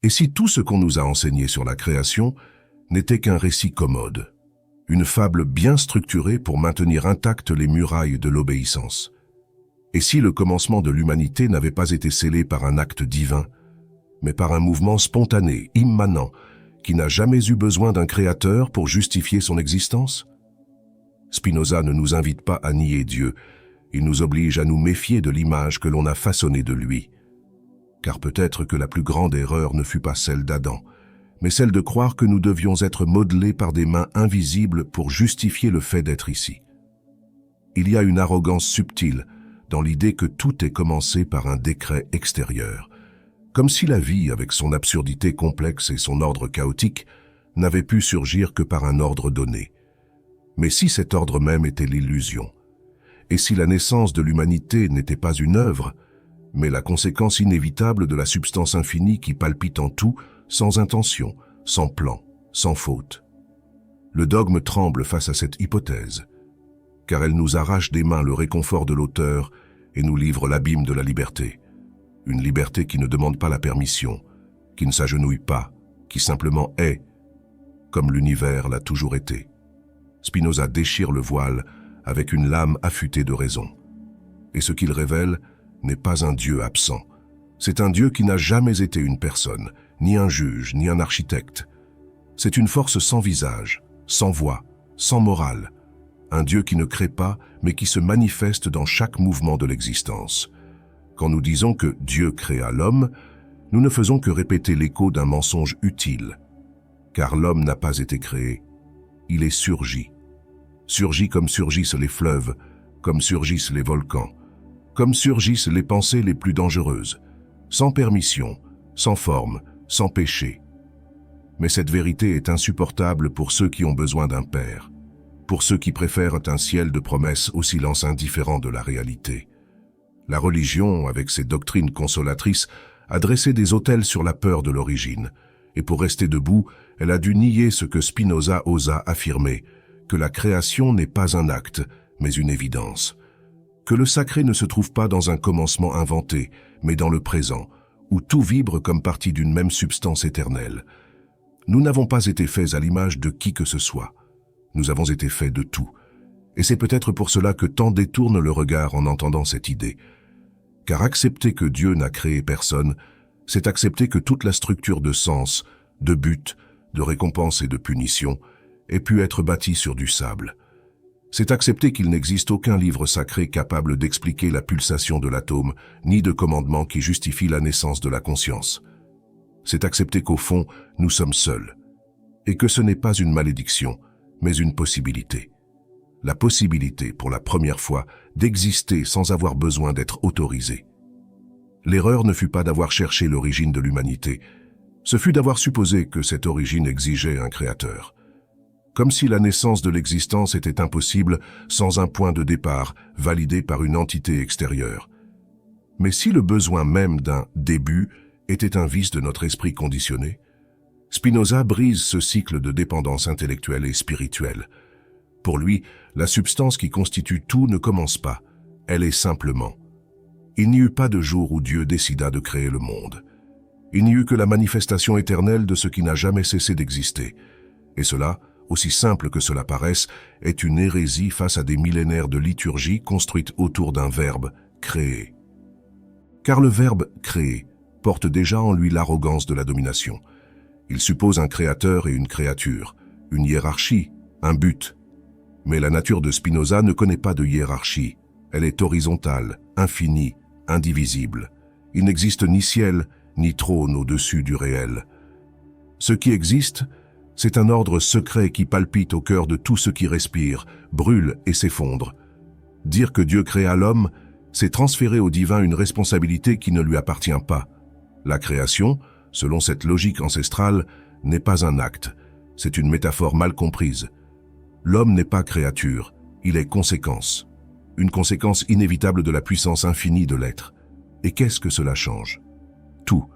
Et si tout ce qu'on nous a enseigné sur la création n'était qu'un récit commode, une fable bien structurée pour maintenir intactes les murailles de l'obéissance? Et si le commencement de l'humanité n'avait pas été scellé par un acte divin, mais par un mouvement spontané, immanent, qui n'a jamais eu besoin d'un créateur pour justifier son existence? Spinoza ne nous invite pas à nier Dieu, il nous oblige à nous méfier de l'image que l'on a façonnée de lui. Car peut-être que la plus grande erreur ne fut pas celle d'Adam, mais celle de croire que nous devions être modelés par des mains invisibles pour justifier le fait d'être ici. Il y a une arrogance subtile dans l'idée que tout est commencé par un décret extérieur, comme si la vie, avec son absurdité complexe et son ordre chaotique, n'avait pu surgir que par un ordre donné. Mais si cet ordre même était l'illusion, et si la naissance de l'humanité n'était pas une œuvre, mais la conséquence inévitable de la substance infinie qui palpite en tout, sans intention, sans plan, sans faute. Le dogme tremble face à cette hypothèse, car elle nous arrache des mains le réconfort de l'auteur et nous livre l'abîme de la liberté. Une liberté qui ne demande pas la permission, qui ne s'agenouille pas, qui simplement est, comme l'univers l'a toujours été. Spinoza déchire le voile avec une lame affûtée de raison. Et ce qu'il révèle n'est pas un Dieu absent. C'est un Dieu qui n'a jamais été une personne, ni un juge, ni un architecte. C'est une force sans visage, sans voix, sans morale. Un Dieu qui ne crée pas, mais qui se manifeste dans chaque mouvement de l'existence. Quand nous disons que Dieu créa l'homme, nous ne faisons que répéter l'écho d'un mensonge utile. Car l'homme n'a pas été créé, il est surgi. Surgi comme surgissent les fleuves, comme surgissent les volcans, comme surgissent les pensées les plus dangereuses, sans permission, sans forme, sans péché. Mais cette vérité est insupportable pour ceux qui ont besoin d'un père, pour ceux qui préfèrent un ciel de promesses au silence indifférent de la réalité. La religion, avec ses doctrines consolatrices, a dressé des autels sur la peur de l'origine, et pour rester debout, elle a dû nier ce que Spinoza osa affirmer, que la création n'est pas un acte, mais une évidence. Que le sacré ne se trouve pas dans un commencement inventé, mais dans le présent, où tout vibre comme partie d'une même substance éternelle. Nous n'avons pas été faits à l'image de qui que ce soit. Nous avons été faits de tout. Et c'est peut-être pour cela que tant détournent le regard en entendant cette idée. Car accepter que Dieu n'a créé personne, c'est accepter que toute la structure de sens, de but, de récompense et de punition ait pu être bâtie sur du sable. C'est accepter qu'il n'existe aucun livre sacré capable d'expliquer la pulsation de l'atome, ni de commandement qui justifie la naissance de la conscience. C'est accepter qu'au fond, nous sommes seuls, et que ce n'est pas une malédiction, mais une possibilité. La possibilité, pour la première fois, d'exister sans avoir besoin d'être autorisé. L'erreur ne fut pas d'avoir cherché l'origine de l'humanité, ce fut d'avoir supposé que cette origine exigeait un créateur. Comme si la naissance de l'existence était impossible sans un point de départ validé par une entité extérieure. Mais si le besoin même d'un début était un vice de notre esprit conditionné, Spinoza brise ce cycle de dépendance intellectuelle et spirituelle. Pour lui, la substance qui constitue tout ne commence pas, elle est simplement. Il n'y eut pas de jour où Dieu décida de créer le monde. Il n'y eut que la manifestation éternelle de ce qui n'a jamais cessé d'exister. Et cela, aussi simple que cela paraisse, est une hérésie face à des millénaires de liturgie construite autour d'un verbe « créer ». Car le verbe « créer » porte déjà en lui l'arrogance de la domination. Il suppose un créateur et une créature, une hiérarchie, un but. Mais la nature de Spinoza ne connaît pas de hiérarchie. Elle est horizontale, infinie, indivisible. Il n'existe ni ciel, ni trône au-dessus du réel. Ce qui existe, c'est un ordre secret qui palpite au cœur de tout ce qui respire, brûle et s'effondre. Dire que Dieu créa l'homme, c'est transférer au divin une responsabilité qui ne lui appartient pas. La création, selon cette logique ancestrale, n'est pas un acte, c'est une métaphore mal comprise. L'homme n'est pas créature, il est conséquence. Une conséquence inévitable de la puissance infinie de l'être. Et qu'est-ce que cela change? Tout.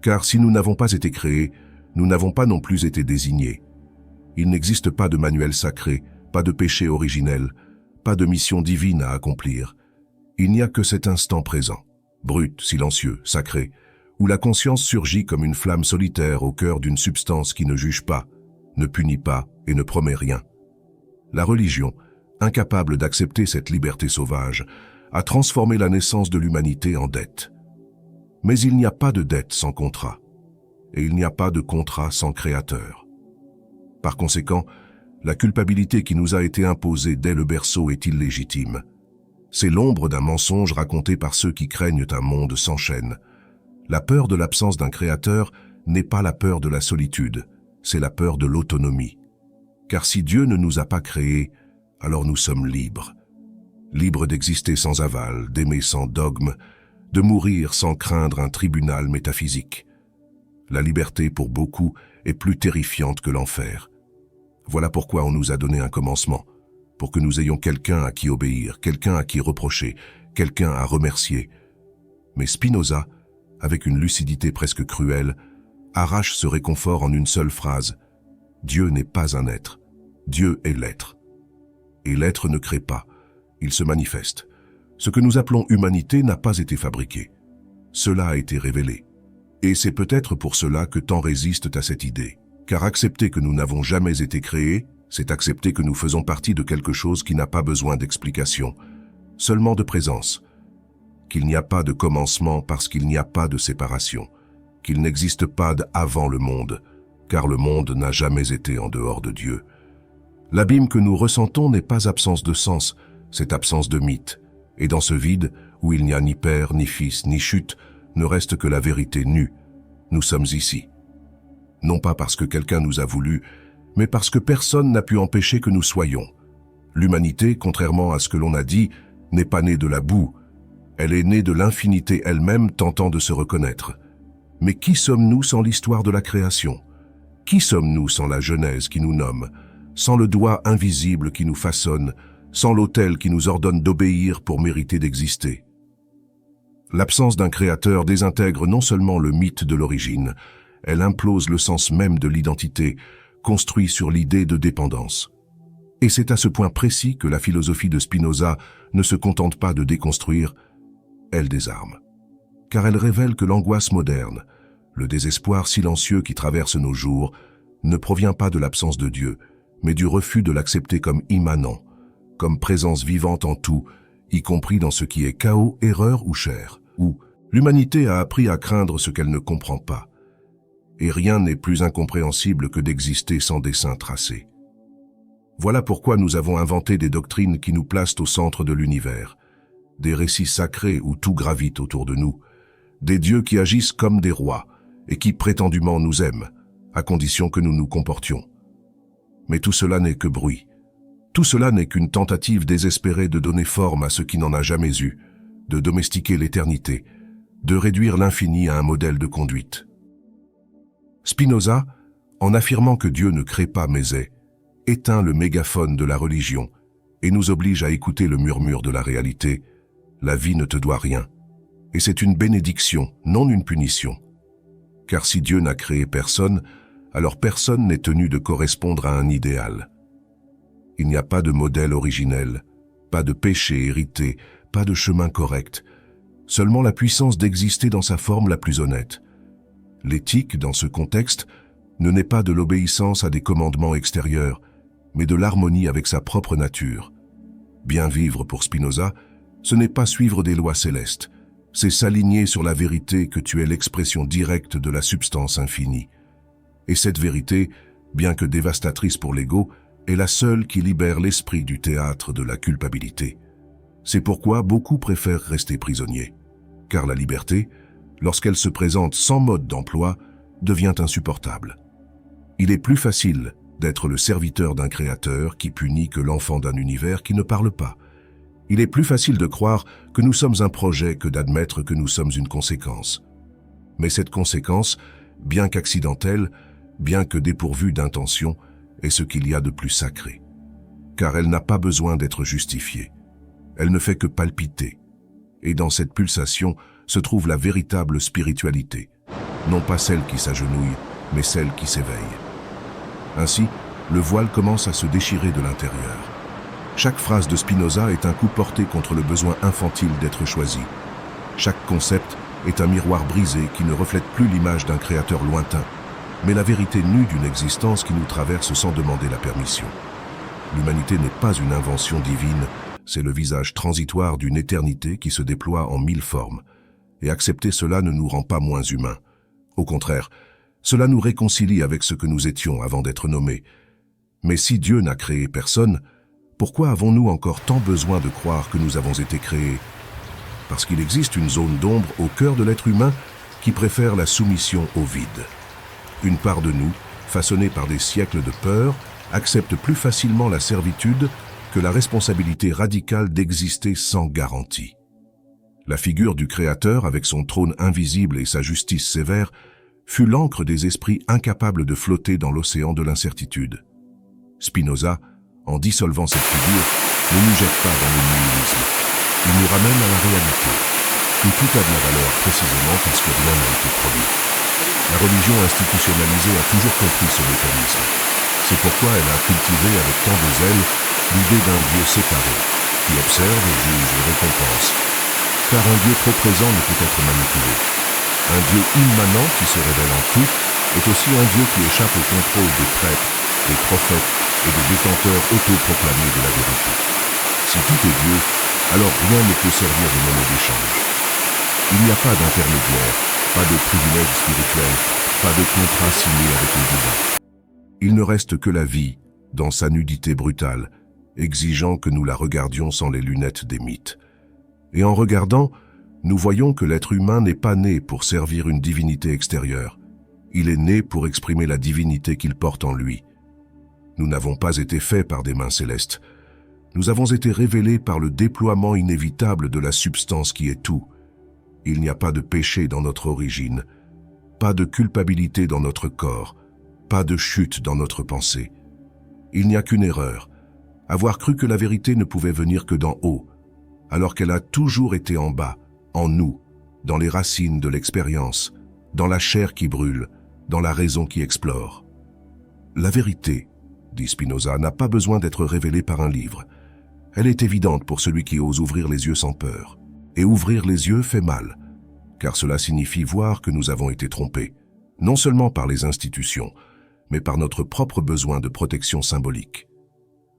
Car si nous n'avons pas été créés, nous n'avons pas non plus été désignés. Il n'existe pas de manuel sacré, pas de péché originel, pas de mission divine à accomplir. Il n'y a que cet instant présent, brut, silencieux, sacré, où la conscience surgit comme une flamme solitaire au cœur d'une substance qui ne juge pas, ne punit pas et ne promet rien. La religion, incapable d'accepter cette liberté sauvage, a transformé la naissance de l'humanité en dette. Mais il n'y a pas de dette sans contrat, et il n'y a pas de contrat sans créateur. Par conséquent, la culpabilité qui nous a été imposée dès le berceau est illégitime. C'est l'ombre d'un mensonge raconté par ceux qui craignent un monde sans chaîne. La peur de l'absence d'un créateur n'est pas la peur de la solitude, c'est la peur de l'autonomie. Car si Dieu ne nous a pas créés, alors nous sommes libres. Libres d'exister sans aval, d'aimer sans dogme, de mourir sans craindre un tribunal métaphysique. La liberté, pour beaucoup, est plus terrifiante que l'enfer. Voilà pourquoi on nous a donné un commencement, pour que nous ayons quelqu'un à qui obéir, quelqu'un à qui reprocher, quelqu'un à remercier. Mais Spinoza, avec une lucidité presque cruelle, arrache ce réconfort en une seule phrase. Dieu n'est pas un être, Dieu est l'être. Et l'être ne crée pas, il se manifeste. Ce que nous appelons humanité n'a pas été fabriqué. Cela a été révélé. Et c'est peut-être pour cela que tant résistent à cette idée. Car accepter que nous n'avons jamais été créés, c'est accepter que nous faisons partie de quelque chose qui n'a pas besoin d'explication, seulement de présence. Qu'il n'y a pas de commencement parce qu'il n'y a pas de séparation. Qu'il n'existe pas d'avant le monde, car le monde n'a jamais été en dehors de Dieu. L'abîme que nous ressentons n'est pas absence de sens, c'est absence de mythe. Et dans ce vide, où il n'y a ni père, ni fils, ni chute, ne reste que la vérité nue. Nous sommes ici. Non pas parce que quelqu'un nous a voulu, mais parce que personne n'a pu empêcher que nous soyons. L'humanité, contrairement à ce que l'on a dit, n'est pas née de la boue. Elle est née de l'infinité elle-même tentant de se reconnaître. Mais qui sommes-nous sans l'histoire de la création? Qui sommes-nous sans la Genèse qui nous nomme, sans le doigt invisible qui nous façonne, sans l'autel qui nous ordonne d'obéir pour mériter d'exister? L'absence d'un créateur désintègre non seulement le mythe de l'origine, elle implose le sens même de l'identité, construit sur l'idée de dépendance. Et c'est à ce point précis que la philosophie de Spinoza ne se contente pas de déconstruire, elle désarme. Car elle révèle que l'angoisse moderne, le désespoir silencieux qui traverse nos jours, ne provient pas de l'absence de Dieu, mais du refus de l'accepter comme immanent, comme présence vivante en tout, y compris dans ce qui est chaos, erreur ou chair, où l'humanité a appris à craindre ce qu'elle ne comprend pas. Et rien n'est plus incompréhensible que d'exister sans dessein tracé. Voilà pourquoi nous avons inventé des doctrines qui nous placent au centre de l'univers, des récits sacrés où tout gravite autour de nous, des dieux qui agissent comme des rois et qui prétendument nous aiment, à condition que nous nous comportions. Mais tout cela n'est que bruit. Tout cela n'est qu'une tentative désespérée de donner forme à ce qui n'en a jamais eu, de domestiquer l'éternité, de réduire l'infini à un modèle de conduite. Spinoza, en affirmant que Dieu ne crée pas mais est, éteint le mégaphone de la religion et nous oblige à écouter le murmure de la réalité. La vie ne te doit rien. Et c'est une bénédiction, non une punition. Car si Dieu n'a créé personne, alors personne n'est tenu de correspondre à un idéal. Il n'y a pas de modèle originel, pas de péché hérité, pas de chemin correct, seulement la puissance d'exister dans sa forme la plus honnête. L'éthique, dans ce contexte, ne naît pas de l'obéissance à des commandements extérieurs, mais de l'harmonie avec sa propre nature. Bien vivre pour Spinoza, ce n'est pas suivre des lois célestes, c'est s'aligner sur la vérité que tu es l'expression directe de la substance infinie. Et cette vérité, bien que dévastatrice pour l'ego, est la seule qui libère l'esprit du théâtre de la culpabilité. C'est pourquoi beaucoup préfèrent rester prisonniers. Car la liberté, lorsqu'elle se présente sans mode d'emploi, devient insupportable. Il est plus facile d'être le serviteur d'un créateur qui punit que l'enfant d'un univers qui ne parle pas. Il est plus facile de croire que nous sommes un projet que d'admettre que nous sommes une conséquence. Mais cette conséquence, bien qu'accidentelle, bien que dépourvue d'intention, est ce qu'il y a de plus sacré. Car elle n'a pas besoin d'être justifiée. Elle ne fait que palpiter. Et dans cette pulsation se trouve la véritable spiritualité, non pas celle qui s'agenouille, mais celle qui s'éveille. Ainsi, le voile commence à se déchirer de l'intérieur. Chaque phrase de Spinoza est un coup porté contre le besoin infantile d'être choisi. Chaque concept est un miroir brisé qui ne reflète plus l'image d'un créateur lointain, mais la vérité nue d'une existence qui nous traverse sans demander la permission. L'humanité n'est pas une invention divine, c'est le visage transitoire d'une éternité qui se déploie en 1000 formes. Et accepter cela ne nous rend pas moins humains. Au contraire, cela nous réconcilie avec ce que nous étions avant d'être nommés. Mais si Dieu n'a créé personne, pourquoi avons-nous encore tant besoin de croire que nous avons été créés? Parce qu'il existe une zone d'ombre au cœur de l'être humain qui préfère la soumission au vide. Une part de nous, façonnée par des siècles de peur, accepte plus facilement la servitude que la responsabilité radicale d'exister sans garantie. La figure du Créateur, avec son trône invisible et sa justice sévère, fut l'encre des esprits incapables de flotter dans l'océan de l'incertitude. Spinoza, en dissolvant cette figure, ne nous jette pas dans le nihilisme. Il nous ramène à la réalité, où tout a de la valeur précisément parce que rien n'a été produit. La religion institutionnalisée a toujours compris ce mécanisme. C'est pourquoi elle a cultivé avec tant de zèle l'idée d'un Dieu séparé, qui observe, juge et récompense. Car un Dieu trop présent ne peut être manipulé. Un Dieu immanent qui se révèle en tout est aussi un Dieu qui échappe au contrôle des prêtres, des prophètes et des détenteurs autoproclamés de la vérité. Si tout est Dieu, alors rien ne peut servir de monnaie d'échange. Il n'y a pas d'intermédiaire, pas de privilège spirituel, pas de contrat signé avec le divin. Il ne reste que la vie, dans sa nudité brutale, exigeant que nous la regardions sans les lunettes des mythes. Et en regardant, nous voyons que l'être humain n'est pas né pour servir une divinité extérieure. Il est né pour exprimer la divinité qu'il porte en lui. Nous n'avons pas été faits par des mains célestes. Nous avons été révélés par le déploiement inévitable de la substance qui est tout. Il n'y a pas de péché dans notre origine, pas de culpabilité dans notre corps, pas de chute dans notre pensée. Il n'y a qu'une erreur, avoir cru que la vérité ne pouvait venir que d'en haut, alors qu'elle a toujours été en bas, en nous, dans les racines de l'expérience, dans la chair qui brûle, dans la raison qui explore. La vérité, dit Spinoza, n'a pas besoin d'être révélée par un livre. Elle est évidente pour celui qui ose ouvrir les yeux sans peur. Et ouvrir les yeux fait mal, car cela signifie voir que nous avons été trompés, non seulement par les institutions, mais par notre propre besoin de protection symbolique.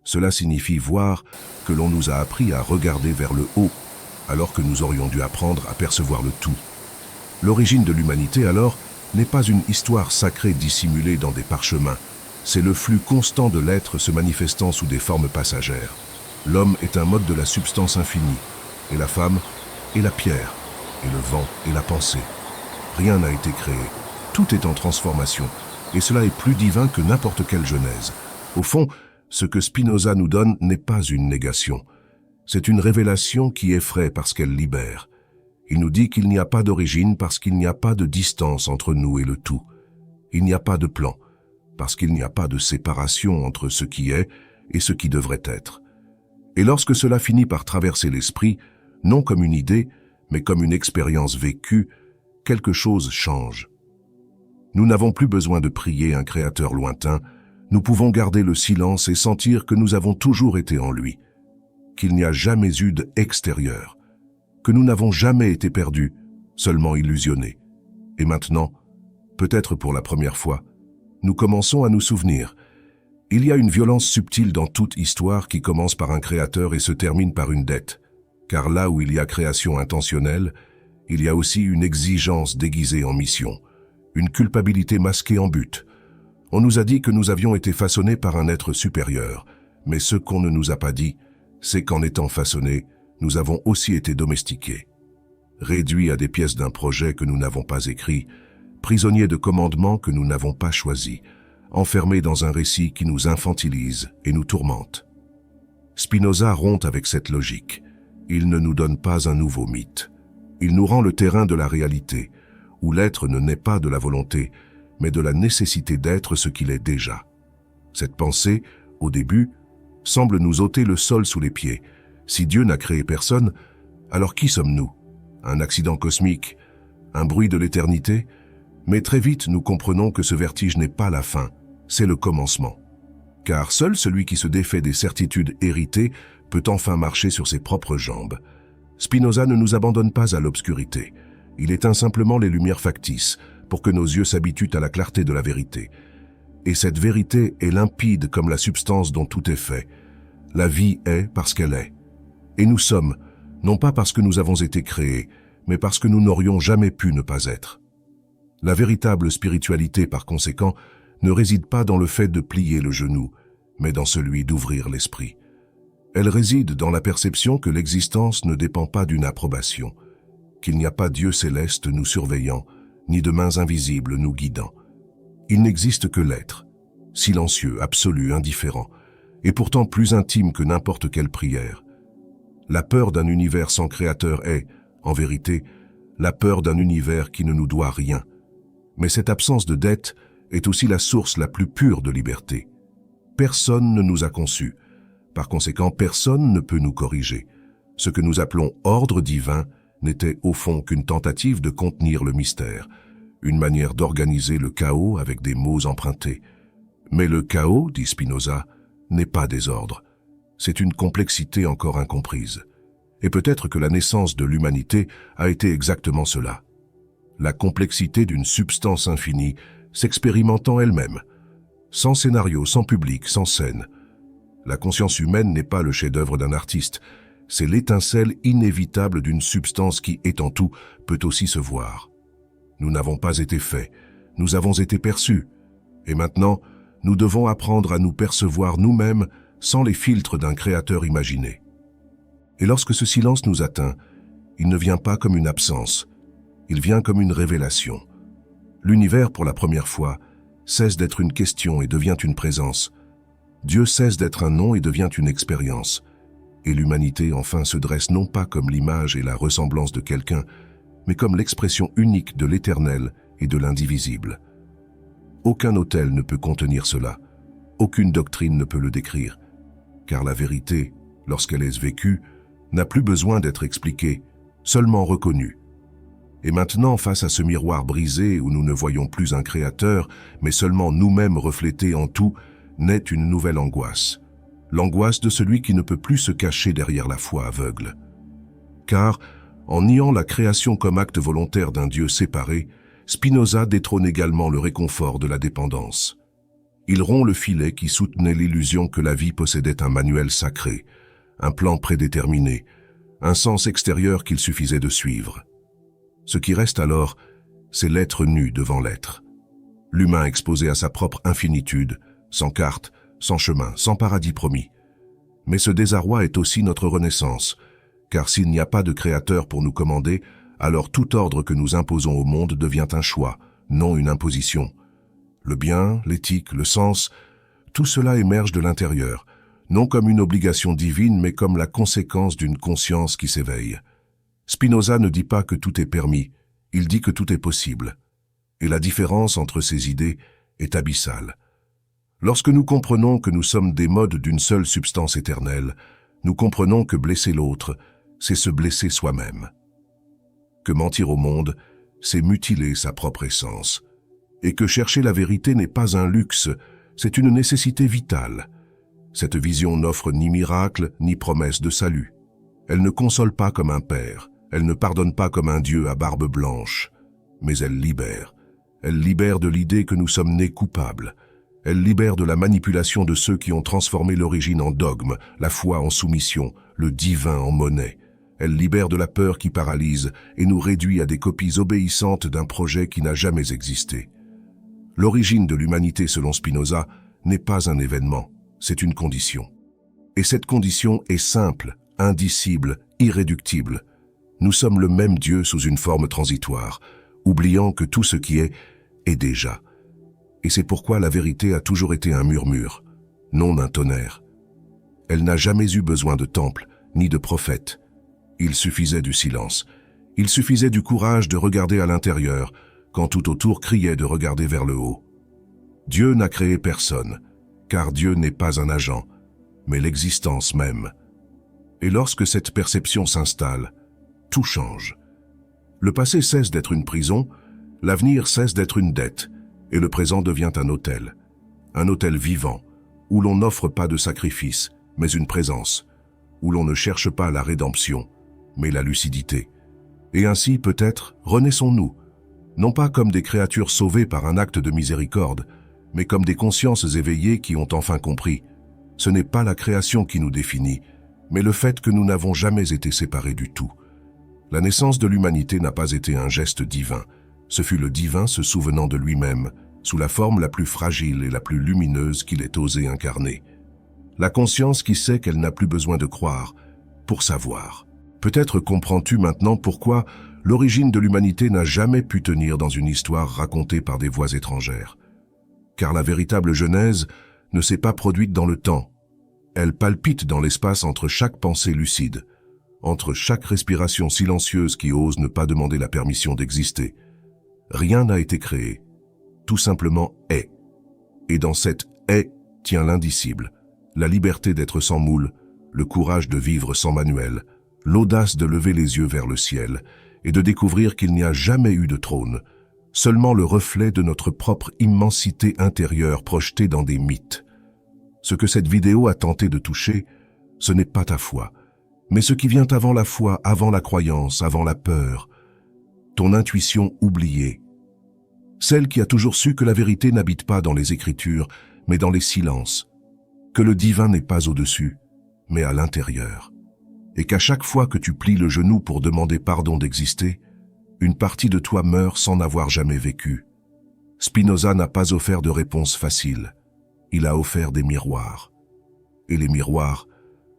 Cela signifie voir que l'on nous a appris à regarder vers le haut, alors que nous aurions dû apprendre à percevoir le tout. L'origine de l'humanité, alors, n'est pas une histoire sacrée dissimulée dans des parchemins, c'est le flux constant de l'être se manifestant sous des formes passagères. L'homme est un mode de la substance infinie, et la femme est la pierre, et le vent est la pensée. Rien n'a été créé, tout est en transformation, et cela est plus divin que n'importe quelle genèse. Au fond, ce que Spinoza nous donne n'est pas une négation, c'est une révélation qui effraie parce qu'elle libère. Il nous dit qu'il n'y a pas d'origine parce qu'il n'y a pas de distance entre nous et le tout. Il n'y a pas de plan, parce qu'il n'y a pas de séparation entre ce qui est et ce qui devrait être. Et lorsque cela finit par traverser l'esprit, non comme une idée, mais comme une expérience vécue, quelque chose change. Nous n'avons plus besoin de prier un créateur lointain, nous pouvons garder le silence et sentir que nous avons toujours été en lui, qu'il n'y a jamais eu d'extérieur, que nous n'avons jamais été perdus, seulement illusionnés. Et maintenant, peut-être pour la première fois, nous commençons à nous souvenir. Il y a une violence subtile dans toute histoire qui commence par un créateur et se termine par une dette. Car là où il y a création intentionnelle, il y a aussi une exigence déguisée en mission, une culpabilité masquée en but. On nous a dit que nous avions été façonnés par un être supérieur, mais ce qu'on ne nous a pas dit, c'est qu'en étant façonnés, nous avons aussi été domestiqués. Réduits à des pièces d'un projet que nous n'avons pas écrit, prisonniers de commandements que nous n'avons pas choisis, enfermés dans un récit qui nous infantilise et nous tourmente. Spinoza rompt avec cette logique. Il ne nous donne pas un nouveau mythe. Il nous rend le terrain de la réalité, où l'être ne naît pas de la volonté, mais de la nécessité d'être ce qu'il est déjà. Cette pensée, au début, semble nous ôter le sol sous les pieds. Si Dieu n'a créé personne, alors qui sommes-nous? Un accident cosmique? Un bruit de l'éternité? Mais très vite, nous comprenons que ce vertige n'est pas la fin, c'est le commencement. Car seul celui qui se défait des certitudes héritées peut enfin marcher sur ses propres jambes. Spinoza ne nous abandonne pas à l'obscurité. Il éteint simplement les lumières factices pour que nos yeux s'habituent à la clarté de la vérité. Et cette vérité est limpide comme la substance dont tout est fait. La vie est parce qu'elle est. Et nous sommes, non pas parce que nous avons été créés, mais parce que nous n'aurions jamais pu ne pas être. La véritable spiritualité, par conséquent, ne réside pas dans le fait de plier le genou, mais dans celui d'ouvrir l'esprit. Elle réside dans la perception que l'existence ne dépend pas d'une approbation, qu'il n'y a pas Dieu céleste nous surveillant, ni de mains invisibles nous guidant. Il n'existe que l'être, silencieux, absolu, indifférent, et pourtant plus intime que n'importe quelle prière. La peur d'un univers sans créateur est, en vérité, la peur d'un univers qui ne nous doit rien. Mais cette absence de dette est aussi la source la plus pure de liberté. Personne ne nous a conçus. Par conséquent, personne ne peut nous corriger. Ce que nous appelons ordre divin n'était au fond qu'une tentative de contenir le mystère, une manière d'organiser le chaos avec des mots empruntés. Mais le chaos, dit Spinoza, n'est pas désordre. C'est une complexité encore incomprise. Et peut-être que la naissance de l'humanité a été exactement cela. La complexité d'une substance infinie s'expérimentant elle-même, sans scénario, sans public, sans scène. La conscience humaine n'est pas le chef-d'œuvre d'un artiste, c'est l'étincelle inévitable d'une substance qui, étant tout, peut aussi se voir. Nous n'avons pas été faits, nous avons été perçus. Et maintenant, nous devons apprendre à nous percevoir nous-mêmes sans les filtres d'un créateur imaginé. Et lorsque ce silence nous atteint, il ne vient pas comme une absence, il vient comme une révélation. L'univers, pour la première fois, cesse d'être une question et devient une présence. Dieu cesse d'être un nom et devient une expérience. Et l'humanité enfin se dresse non pas comme l'image et la ressemblance de quelqu'un, mais comme l'expression unique de l'éternel et de l'indivisible. Aucun autel ne peut contenir cela, aucune doctrine ne peut le décrire, car la vérité, lorsqu'elle est vécue, n'a plus besoin d'être expliquée, seulement reconnue. Et maintenant, face à ce miroir brisé où nous ne voyons plus un créateur, mais seulement nous-mêmes reflétés en tout, naît une nouvelle angoisse. L'angoisse de celui qui ne peut plus se cacher derrière la foi aveugle. Car, en niant la création comme acte volontaire d'un Dieu séparé, Spinoza détrône également le réconfort de la dépendance. Il rompt le filet qui soutenait l'illusion que la vie possédait un manuel sacré, un plan prédéterminé, un sens extérieur qu'il suffisait de suivre. Ce qui reste alors, c'est l'être nu devant l'être. L'humain exposé à sa propre infinitude, sans carte, sans chemin, sans paradis promis. Mais ce désarroi est aussi notre renaissance, car s'il n'y a pas de créateur pour nous commander, alors tout ordre que nous imposons au monde devient un choix, non une imposition. Le bien, l'éthique, le sens, tout cela émerge de l'intérieur, non comme une obligation divine, mais comme la conséquence d'une conscience qui s'éveille. Spinoza ne dit pas que tout est permis, il dit que tout est possible. Et la différence entre ces idées est abyssale. Lorsque nous comprenons que nous sommes des modes d'une seule substance éternelle, nous comprenons que blesser l'autre, c'est se blesser soi-même. Que mentir au monde, c'est mutiler sa propre essence. Et que chercher la vérité n'est pas un luxe, c'est une nécessité vitale. Cette vision n'offre ni miracle, ni promesse de salut. Elle ne console pas comme un père, elle ne pardonne pas comme un Dieu à barbe blanche, mais elle libère. Elle libère de l'idée que nous sommes nés coupables. Elle libère de la manipulation de ceux qui ont transformé l'origine en dogme, la foi en soumission, le divin en monnaie. Elle libère de la peur qui paralyse et nous réduit à des copies obéissantes d'un projet qui n'a jamais existé. L'origine de l'humanité, selon Spinoza, n'est pas un événement, c'est une condition. Et cette condition est simple, indicible, irréductible. Nous sommes le même Dieu sous une forme transitoire, oubliant que tout ce qui est déjà. Et c'est pourquoi la vérité a toujours été un murmure, non un tonnerre. Elle n'a jamais eu besoin de temple, ni de prophète. Il suffisait du silence. Il suffisait du courage de regarder à l'intérieur, quand tout autour criait de regarder vers le haut. Dieu n'a créé personne, car Dieu n'est pas un agent, mais l'existence même. Et lorsque cette perception s'installe, tout change. Le passé cesse d'être une prison, l'avenir cesse d'être une dette, et le présent devient un autel vivant, où l'on n'offre pas de sacrifice, mais une présence, où l'on ne cherche pas la rédemption, mais la lucidité. Et ainsi, peut-être, renaissons-nous, non pas comme des créatures sauvées par un acte de miséricorde, mais comme des consciences éveillées qui ont enfin compris. Ce n'est pas la création qui nous définit, mais le fait que nous n'avons jamais été séparés du tout. La naissance de l'humanité n'a pas été un geste divin. Ce fut le divin se souvenant de lui-même, sous la forme la plus fragile et la plus lumineuse qu'il ait osé incarner. La conscience qui sait qu'elle n'a plus besoin de croire pour savoir. Peut-être comprends-tu maintenant pourquoi l'origine de l'humanité n'a jamais pu tenir dans une histoire racontée par des voix étrangères. Car la véritable genèse ne s'est pas produite dans le temps. Elle palpite dans l'espace entre chaque pensée lucide, entre chaque respiration silencieuse qui ose ne pas demander la permission d'exister. Rien n'a été créé, tout simplement est. Et dans cette est tient l'indicible, la liberté d'être sans moule, le courage de vivre sans manuel, l'audace de lever les yeux vers le ciel et de découvrir qu'il n'y a jamais eu de trône, seulement le reflet de notre propre immensité intérieure projetée dans des mythes. Ce que cette vidéo a tenté de toucher, ce n'est pas ta foi, mais ce qui vient avant la foi, avant la croyance, avant la peur, ton intuition oubliée, celle qui a toujours su que la vérité n'habite pas dans les Écritures, mais dans les silences, que le divin n'est pas au-dessus, mais à l'intérieur, et qu'à chaque fois que tu plies le genou pour demander pardon d'exister, une partie de toi meurt sans n'avoir jamais vécu. Spinoza n'a pas offert de réponse facile, il a offert des miroirs. Et les miroirs,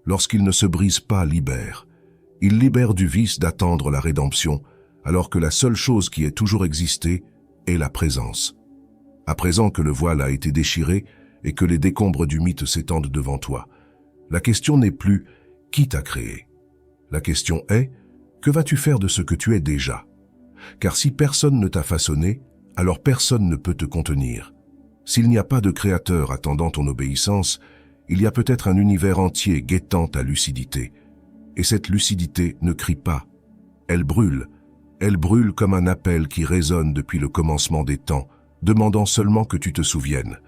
lorsqu'ils ne se brisent pas, libèrent. Ils libèrent du vice d'attendre la rédemption, alors que la seule chose qui ait toujours existé est la présence. À présent que le voile a été déchiré et que les décombres du mythe s'étendent devant toi, la question n'est plus « qui t'a créé ?» La question est « que vas-tu faire de ce que tu es déjà ?» Car si personne ne t'a façonné, alors personne ne peut te contenir. S'il n'y a pas de créateur attendant ton obéissance, il y a peut-être un univers entier guettant ta lucidité. Et cette lucidité ne crie pas. Elle brûle comme un appel qui résonne depuis le commencement des temps, demandant seulement que tu te souviennes.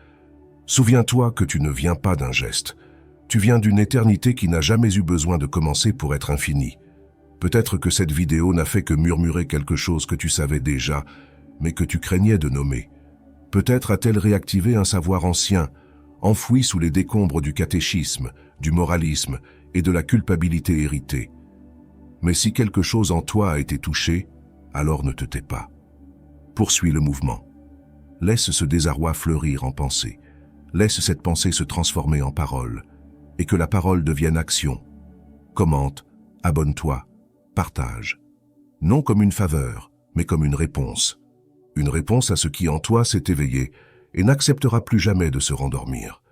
Souviens-toi que tu ne viens pas d'un geste. Tu viens d'une éternité qui n'a jamais eu besoin de commencer pour être infinie. Peut-être que cette vidéo n'a fait que murmurer quelque chose que tu savais déjà, mais que tu craignais de nommer. Peut-être a-t-elle réactivé un savoir ancien, enfoui sous les décombres du catéchisme, du moralisme et de la culpabilité héritée. Mais si quelque chose en toi a été touché, alors ne te tais pas. Poursuis le mouvement. Laisse ce désarroi fleurir en pensée. Laisse cette pensée se transformer en parole, et que la parole devienne action. Commente, abonne-toi, partage. Non comme une faveur, mais comme une réponse. Une réponse à ce qui en toi s'est éveillé et n'acceptera plus jamais de se rendormir.